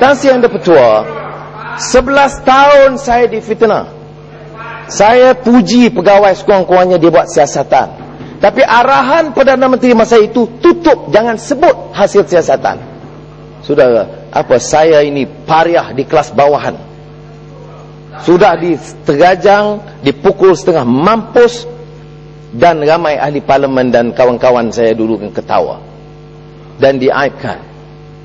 Tan Sri Yang Di-Pertua, 11 tahun saya difitnah. Saya puji pegawai sekurang-kurangnya dia buat siasatan. Tapi arahan Perdana Menteri masa itu, tutup, jangan sebut hasil siasatan. Saudara, apa saya ini pariah di kelas bawahan. Sudah ditergajang, dipukul setengah mampus, dan ramai ahli parlimen dan kawan-kawan saya dulu yang ketawa dan diaibkan.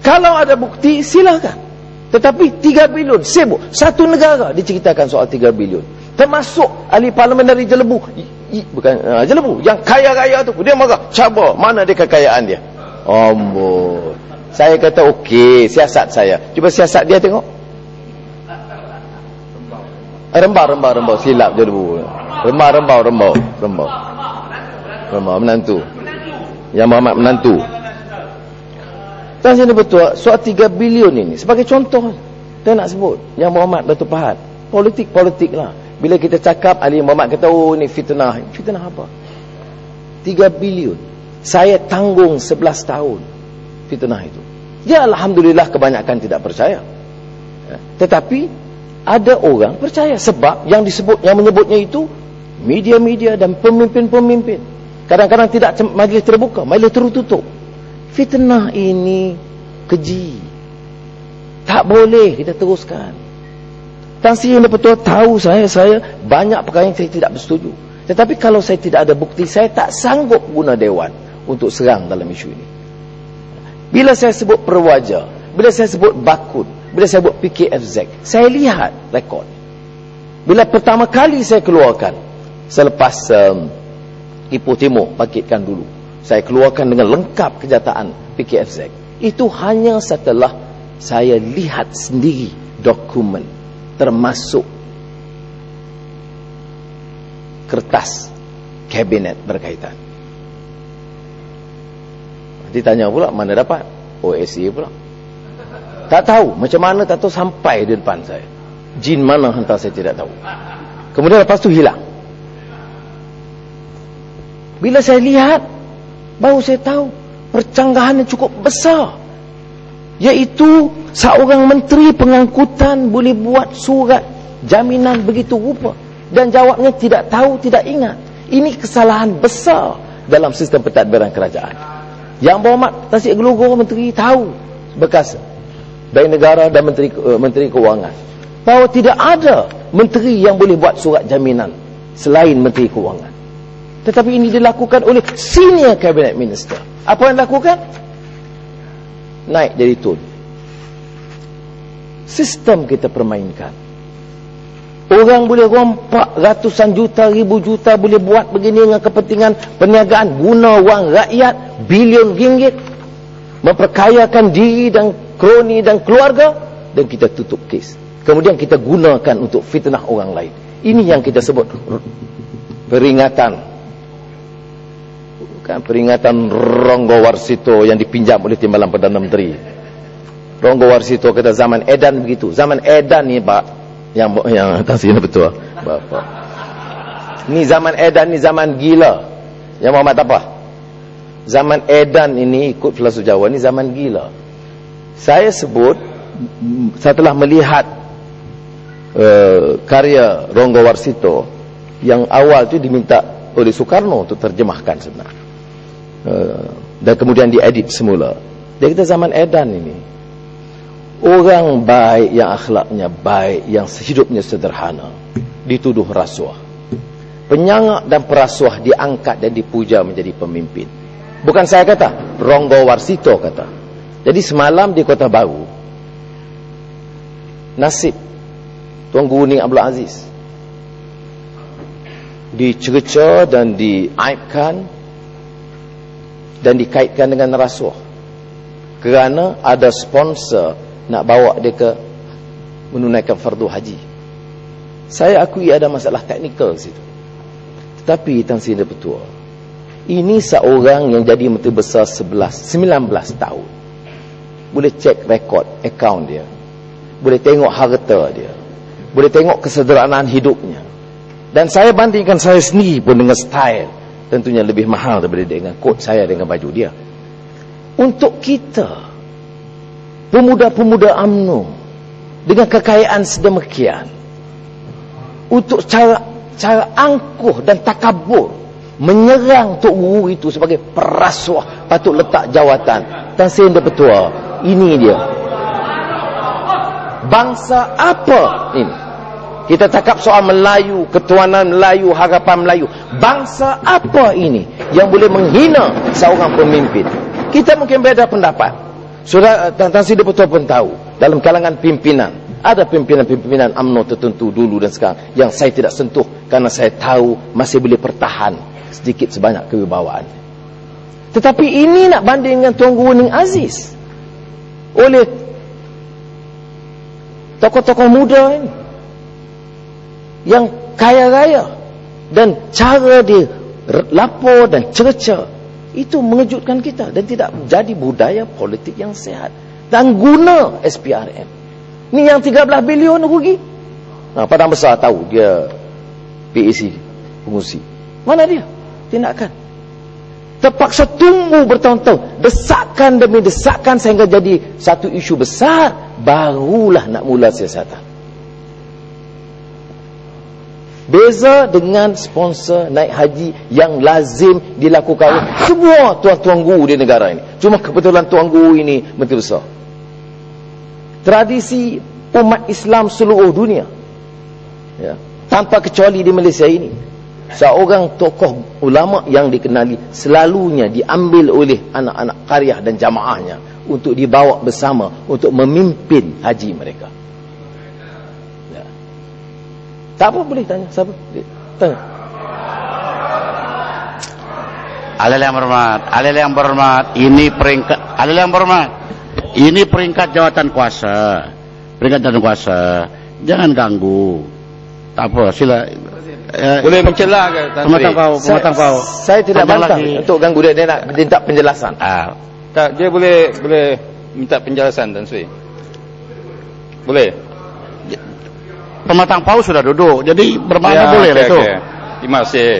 Kalau ada bukti, silakan. Tetapi 3 bilion sibuk. Satu negara diceritakan soal 3 bilion. Termasuk ahli parlimen dari Jelebu. Bukan Jelebu, yang kaya-kaya tu. Dia marah, cabar, mana dia kekayaan dia. Ambon. Saya kata okey, siasat saya. Cuba siasat dia tengok. Rembau, silap Jelebu. Rembau, menantu. Yang Muhammad menantu. Tan Sri Di-Pertua, soal 3 bilion ini sebagai contoh, saya nak sebut Yang Muhammad Datuk Pahat. Politik lah. Bila kita cakap, Ali Muhammad kata, oh ni fitnah. Fitnah apa? 3 bilion. Saya tanggung 11 tahun fitnah itu. Ya, alhamdulillah kebanyakan tidak percaya. Tetapi ada orang percaya, sebab yang menyebutnya itu media-media dan pemimpin-pemimpin. Kadang-kadang tidak majlis terbuka, majlis tertutup. Fitnah ini keji. Tak boleh kita teruskan. Tan Sri Yang Di-Pertua tahu saya banyak perkara yang saya tidak bersetuju. Tetapi kalau saya tidak ada bukti, saya tak sanggup guna dewan untuk serang dalam isu ini. Bila saya sebut Perwaja, bila saya sebut Bakun, bila saya sebut PKFZ, saya lihat rekod. Bila pertama kali saya keluarkan, selepas Ipoh Timur bangkitkan dulu, saya keluarkan dengan lengkap kenyataan PKFZ. Itu hanya setelah saya lihat sendiri dokumen, termasuk kertas kabinet berkaitan. Ditanya pula, mana dapat? OSA pula. Tak tahu, macam mana tak tahu, sampai di depan saya. Jin mana hantar saya tidak tahu. Kemudian lepas tu hilang. Bila saya lihat, baru saya tahu percanggahan yang cukup besar, iaitu seorang menteri pengangkutan boleh buat surat jaminan begitu rupa, dan jawabnya tidak tahu, tidak ingat. Ini kesalahan besar dalam sistem pentadbiran kerajaan. Yang Muhammad Tan Sri Gelugur menteri tahu bekas baik negara dan menteri kewangan, bahawa tidak ada menteri yang boleh buat surat jaminan selain menteri kewangan. Tetapi ini dilakukan oleh senior cabinet minister. Apa yang dilakukan? Naik jadi tun. Sistem kita permainkan. Orang boleh rompak ratusan juta, ribu juta, boleh buat begini dengan kepentingan perniagaan, guna wang rakyat bilion ringgit, memperkayakan diri dan kroni dan keluarga, dan kita tutup kes. Kemudian kita gunakan untuk fitnah orang lain. Ini yang kita sebut peringatan. Peringatan Ronggo Warsito yang dipinjam oleh Timbalan Perdana Menteri. Ronggo Warsito kata zaman edan begitu. Zaman edan ni Pak, yang Tan Sri Di-Pertua, Bapak, ni zaman edan ni zaman gila. Yang Muhammad apa? Zaman edan ini ikut filsuf Jawa ni zaman gila. Saya sebut setelah melihat karya Ronggo Warsito yang awal tu diminta oleh Soekarno untuk terjemahkan sebenarnya, dan kemudian diedit semula. Dia kata zaman edan ini, orang baik yang akhlaknya baik, yang hidupnya sederhana, dituduh rasuah. Penyangak dan perasuah diangkat dan dipuja menjadi pemimpin. Bukan saya kata, Ronggo Warsito kata. Jadi semalam di Kota Baru, nasib Tuan Guru Ning Abdul Aziz dicerca dan diaibkan dan dikaitkan dengan rasuah, kerana ada sponsor nak bawa dia ke menunaikan fardu haji. Saya akui ada masalah teknikal situ. Tetapi Tan Sri Di-Pertua, ini seorang yang jadi menteri besar 19 tahun. Boleh cek rekod akaun dia, boleh tengok harta dia, boleh tengok kesederhanaan hidupnya. Dan saya bandingkan saya sendiri pun dengan style, tentunya lebih mahal daripada dengan kot saya dengan baju dia. Untuk kita pemuda-pemuda UMNO dengan kekayaan sedemikian untuk cara angkuh dan takabur menyerang Tok Guru itu sebagai perasuah, patut letak jawatan. Tan Sri Bertua, ini dia. Bangsa apa ini? Kita cakap soal Melayu, ketuanan Melayu, harapan Melayu. Bangsa apa ini yang boleh menghina seorang pemimpin? Kita mungkin beda pendapat. Sudah Tan Sri Bertua pun tahu, dalam kalangan pimpinan ada pimpinan-pimpinan UMNO tertentu dulu dan sekarang yang saya tidak sentuh kerana saya tahu masih boleh pertahan sedikit sebanyak kewibawaan. Tetapi ini nak banding dengan Tuan Guru Ning Aziz oleh tokoh-tokoh muda ini yang kaya raya, dan cara dia lapor dan cerca itu mengejutkan kita dan tidak menjadi budaya politik yang sehat. Dan guna SPRM ni yang 13 bilion rugi. Padang Besar tahu dia PAC pengusi. Mana dia tindakan? Terpaksa tunggu bertahun-tahun, desakan demi desakan sehingga jadi satu isu besar, barulah nak mula siasatan. Beza dengan sponsor naik haji yang lazim dilakukan oleh semua tuan-tuan guru di negara ini. Cuma kebetulan tuan guru ini menteri besar. Tradisi umat Islam seluruh dunia, ya, tanpa kecuali di Malaysia ini, seorang tokoh ulama yang dikenali selalunya diambil oleh anak-anak qaryah dan jamaahnya untuk dibawa bersama untuk memimpin haji mereka. Ya. Tak apa, boleh tanya siapa? Tanya. Alil yang berhormat, ini peringkat alil yang berhormat. Ini peringkat jawatan kuasa. Peringkat jawatan kuasa. Jangan ganggu. Tak apa, sila. Boleh mencela ke Tan Sri? Pematang kau. Saya tidak bantah untuk ganggu dia. Dia nak minta penjelasan. Tak, dia boleh minta penjelasan Tan Sri. Boleh. Pematang pau sudah duduk. Jadi bermakna boleh lah itu. Terima kasih.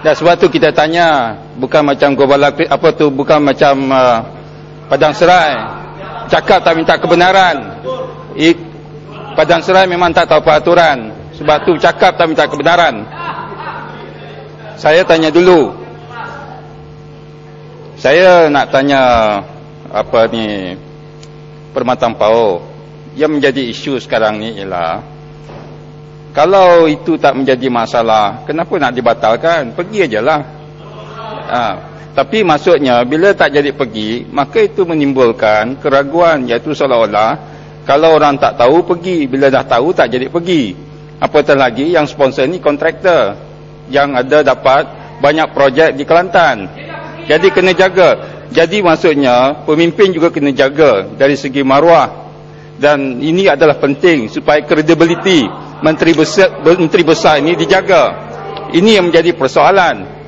Dan sebab tu kita tanya, bukan macam bukan macam Padang Serai cakap tak minta kebenaran. Padang Serai memang tak tahu peraturan, sebab tu cakap tak minta kebenaran. Saya tanya dulu, saya nak tanya Permatang Pau. Yang menjadi isu sekarang ni ialah, kalau itu tak menjadi masalah, kenapa nak dibatalkan? Pergi ajalah. Tapi maksudnya bila tak jadi pergi, maka itu menimbulkan keraguan, iaitu seolah-olah kalau orang tak tahu pergi, bila dah tahu tak jadi pergi. Apatah lagi yang sponsor ni kontraktor yang ada dapat banyak projek di Kelantan. Jadi kena jaga. Jadi maksudnya pemimpin juga kena jaga dari segi maruah. Dan ini adalah penting supaya kredibiliti menteri besar ini dijaga. Ini yang menjadi persoalan.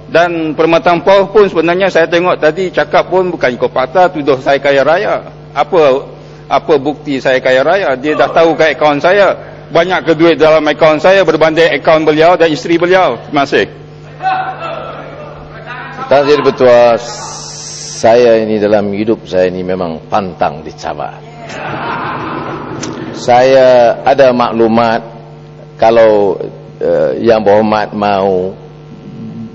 Dan Permatang Pau pun sebenarnya saya tengok tadi cakap pun bukan ikut fakta, tuduh saya kaya raya. Apa bukti saya kaya raya? Dia dah tahu kat akaun saya, banyak ke duit dalam akaun saya berbanding akaun beliau dan isteri beliau. Terima kasih. Tan Sri Bertua, saya ini dalam hidup saya ini memang pantang dicabar. Saya ada maklumat, kalau yang berhormat mau,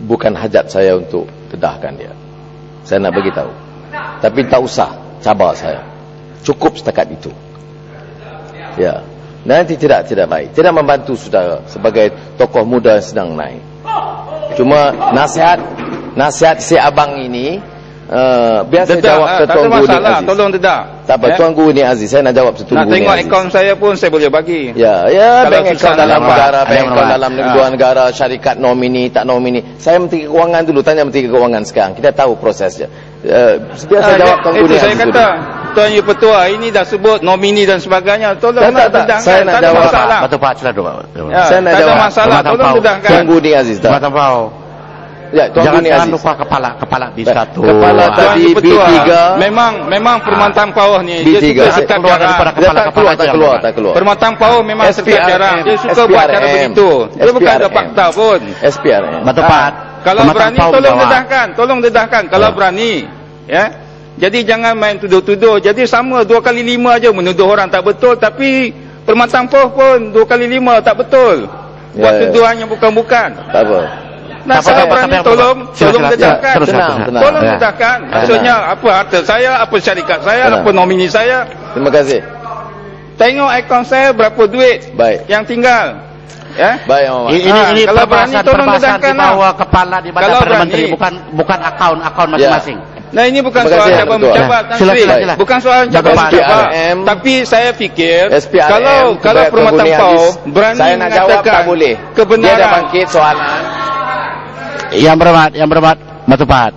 bukan hajat saya untuk dedahkan dia. Saya nak beritahu. Tapi tak usah cabar saya. Cukup setakat itu. Ya. Nanti tidak baik. Tidak membantu saudara sebagai tokoh muda yang sedang naik. Cuma nasihat si abang ini, biar saya jawab ke Tuan Guru Ning Aziz. Tolong dedah. Tak apa, Tuan Guru Ning Aziz, saya nak jawab Tuan Guru Ning Aziz. Nak tengok akaun saya pun saya boleh bagi. Ya, bank akaun dalam negara, bank akaun dalam luar negara, syarikat nomini, tak nomini. Saya Menteri Keuangan dulu, tanya Menteri Keuangan sekarang. Kita tahu prosesnya. Biar saya jawab Tuan Guru Ning Aziz. Saya kata, Tuan Yang Petua ini dah sebut nomini dan sebagainya. Tolong dedahkan. Saya nak jawab. Betul Pak, sila dulu. Saya nak jawab. Tak ada masalah, tolong dedahkan. Tuan Guru Ning Aziz. Pematang Pau. Ya, jangan lupa kepala di satu. Kepala tadi B3. Memang Permatang Pau ni B3. dia suka sekat jarak. Tak keluar. Permatang Pau memang sekat jarak. Dia suka buat cara begitu. Dia bukan ada fakta pun. SPRM. Betul Pak. Kalau berani tolong dedahkan. Kalau berani. Ya. Jadi jangan main tuduh-tuduh. Jadi sama 2 kali 5 aja menuduh orang tak betul, tapi Permatang Poh pun 2 kali 5 tak betul. Buat tuduhan yang bukan-bukan. Tak apa. Nah, saya berani tolong dedahkan. Tenang. Tolong dedahkan. Maksudnya apa harta saya, apa syarikat saya, apa nomini saya. Terima kasih. Tengok akaun saya berapa duit Baik. yang tinggal. Ya. Baik, Muhammad. Ini kalau berani tolong perbahasan di dedahkan bawah kepala di Badan Kalau Perdana berani. Menteri, bukan akaun masing-masing. Nah, ini bukan Terima soal kasih, jabat Ketua. menjabat, Tan Sri. Silakan. Bukan soal jabat SPRM. menjabat. Tapi saya fikir SPRM, kalau Permatang Poh berani saya nak jawab tak mengatakan boleh. Dia dah kebenaran. bangkit soalan. Yang berhormat, Batu Pahat.